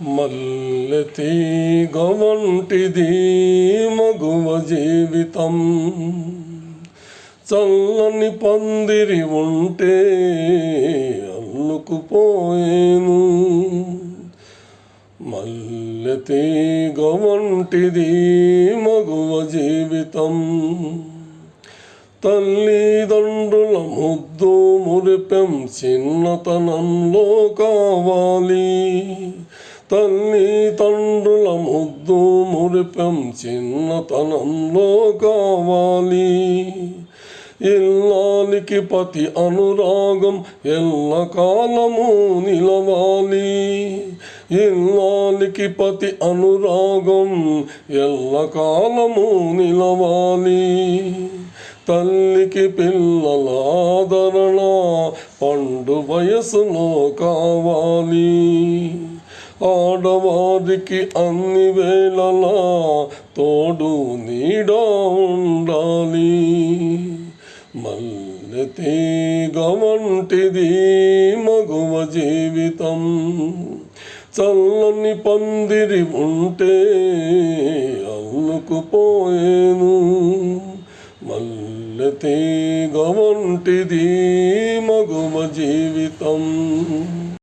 మల్లెతీగ వంటిది మగువ జీవితం, చల్లని పందిరి ఉంటే అల్లుకుపోయేను. మల్లెతీగ వంటిది మగువ జీవితం, తల్లిదండ్రుల ముద్దు మురిపెం చిన్నతనంలో కావాలి. తల్లిదండ్రుల ముద్దు మురిపెం చిన్నతనంలో కావాలి. ఇల్లాలికి పతి అనురాగం ఎల్లకాలము నిలవాలి. ఇల్లాలికి పతి అనురాగం ఎల్లకాలము నిలవాలి. తల్లికి పిల్లల ఆదరణ పండు వయసులో కావాలి. ఆడవారికి అన్ని వేళలా తోడు నీడ ఉండాలి. మల్లెతీగ వంటిది మగువ జీవితం, చల్లని పందిరి ఉంటే అల్లుకుపోయేను. మల్లెతీగ వంటిది మగువ జీవితం.